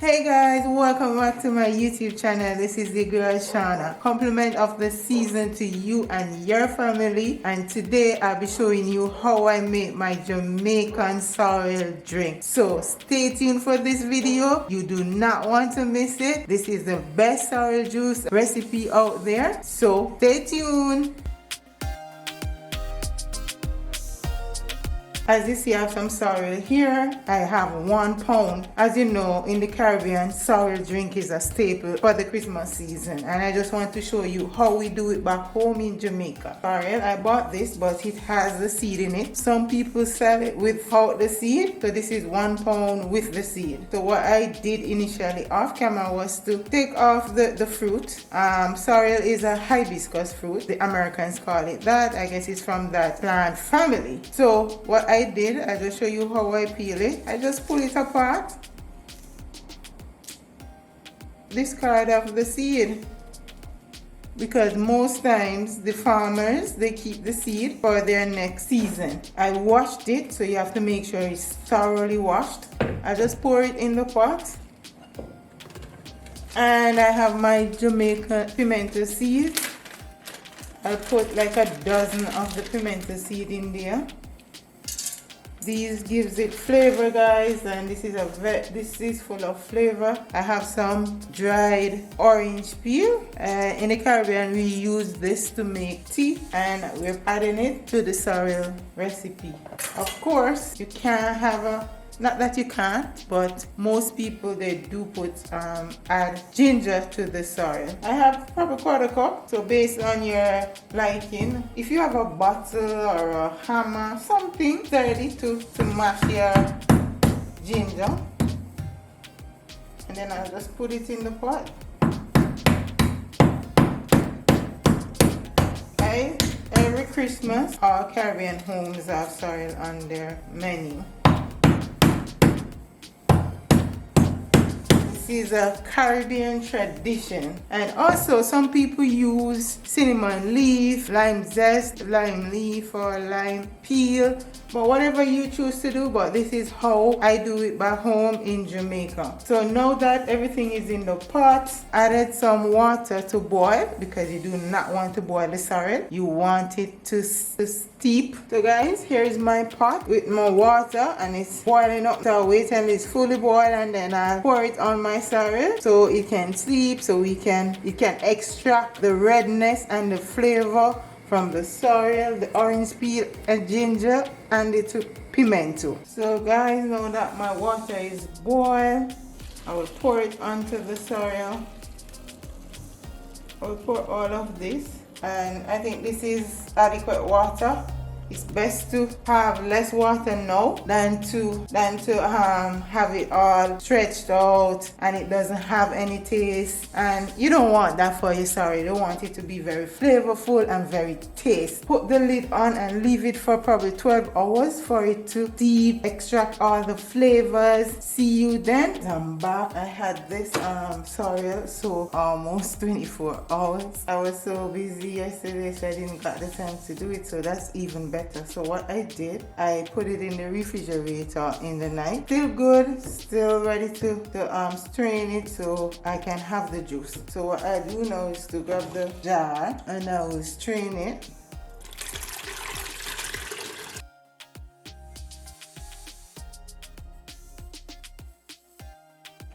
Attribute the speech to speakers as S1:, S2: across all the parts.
S1: Hey guys, welcome back to my YouTube channel. This is the girl Shawna. Compliment of the season to you and your family. And today I'll be showing you how I make my Jamaican sorrel drink. So stay tuned for this video. You do not want to miss it. This is the best sorrel juice recipe out there. So stay tuned. As you see, I have some sorrel here. I have 1 pound. As you know, in the Caribbean, sorrel drink is a staple for the Christmas season. And I just want to show you how we do it back home in Jamaica. Sorrel, I bought this, but it has the seed in it. Some people sell it without the seed. So this is 1 pound with the seed. So what I did initially off camera was to take off the fruit. Sorrel is a hibiscus fruit. The Americans call it that. I guess it's from that plant family. So what I did, I just show you how I peel it. I just pull it apart, discard off the seed, because most times the farmers, they keep the seed for their next season. I washed it, so you have to make sure it's thoroughly washed. I just pour it in the pot, and I have my Jamaican pimento seeds. I'll put like a dozen of the pimento seed in there. These gives it flavor, guys, and this is full of flavor. I have some dried orange peel. In the Caribbean, we use this to make tea, and we're adding it to the sorrel recipe. Of course, you can have not that you can't, but most people, they do put add ginger to the sorrel. I have probably 1/4 cup, so based on your liking. If you have a bottle or a hammer, something sturdy to mash your ginger, and then I'll just put it in the pot. Every Christmas, all Caribbean homes have sorrel on their menu. Is a Caribbean tradition, and also some people use cinnamon leaf, lime zest, lime leaf, or lime peel, but whatever you choose to do. But this is how I do it back home in Jamaica. So now that everything is in the pot, added some water to boil, because you do not want to boil the sorrel, you want it to steep. So guys, here is my pot with more water, and it's boiling up. So I'll wait until it's fully boiled, and then I'll pour it on my sorrel so it can steep, so you can extract the redness and the flavor from the sorrel, the orange peel and ginger, and the pimento. So guys, now that my water is boiled, I will pour it onto the sorrel. I will pour all of this, and I think this is adequate water. It's best to have less water now than to have it all stretched out and it doesn't have any taste, and you don't want that for your sorrel. You want it to be very flavorful and very tasty. Put the lid on and leave it for probably 12 hours for it to steep, extract all the flavors. See you then. I'm back. I had this sorrel so almost 24 hours. I was so busy yesterday, so I didn't got the time to do it, so that's even better. So what I did, I put it in the refrigerator in the night. Still good, still ready to strain it so I can have the juice. So what I do now is to grab the jar and I will strain it.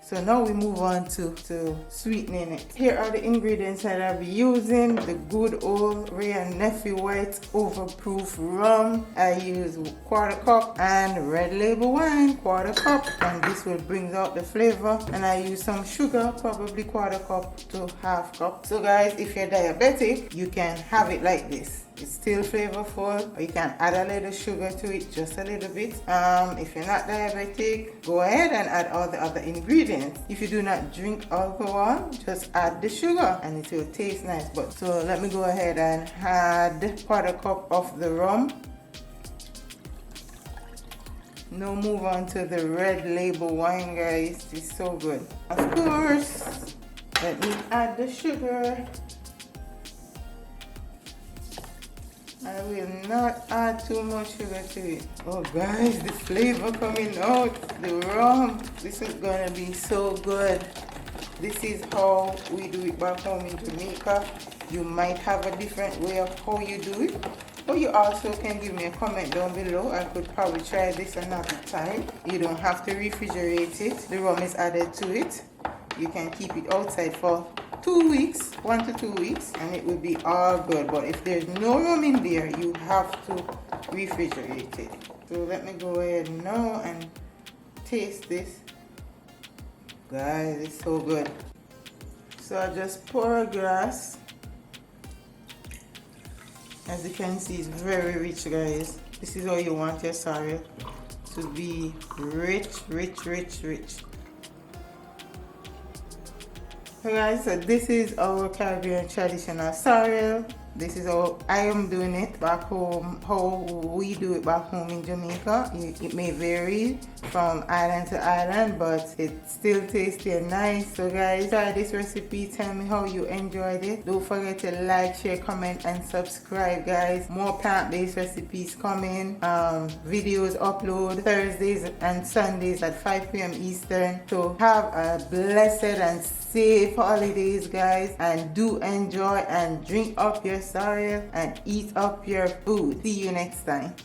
S1: So now we move on to sweetening it. Here are the ingredients that I'll be using. The good old wray and nephew white overproof rum. I use 1/4 cup, and red label wine 1/4 cup, and this will bring out the flavor. And I use some sugar, probably 1/4 cup to 1/2 cup. So guys, if you're diabetic, you can have it like this. It's still flavorful, or you can add a little sugar to it, just a little bit. If you're not diabetic, go ahead and add all the other ingredients. If you do not drink alcohol, just add the sugar and it will taste nice. But so let me go ahead and add 1/4 cup of the rum. Now move on to the red label wine, guys. It's so good. Of course, let me add the sugar. I will not add too much sugar to it. Oh guys, the flavor coming out, the rum. This is gonna be so good. This is how we do it back home in Jamaica. You might have a different way of how you do it. But you also can give me a comment down below. I could probably try this another time. You don't have to refrigerate it. The rum is added to it. You can keep it outside for 2 weeks, 1 to 2 weeks, and it will be all good. But if there's no rum in there, you have to refrigerate it. So let me go ahead now and taste this. Guys, it's so good. So I just pour a glass. As you can see, it's very rich, guys. This is how you want your sorrel to be rich, rich, rich, rich. So guys, so this is our Caribbean traditional sorrel. This is how I am doing it back home, how we do it back home in Jamaica. It may vary from island to island, but it's still tasty and nice. So guys, try this recipe. Tell me how you enjoyed it. Don't forget to like, share, comment, and subscribe, guys. More plant-based recipes coming. Videos upload Thursdays and Sundays at 5 p.m. Eastern. So have a blessed and safe holidays, guys, and do enjoy and drink up your sorrel and eat up your food. See you next time.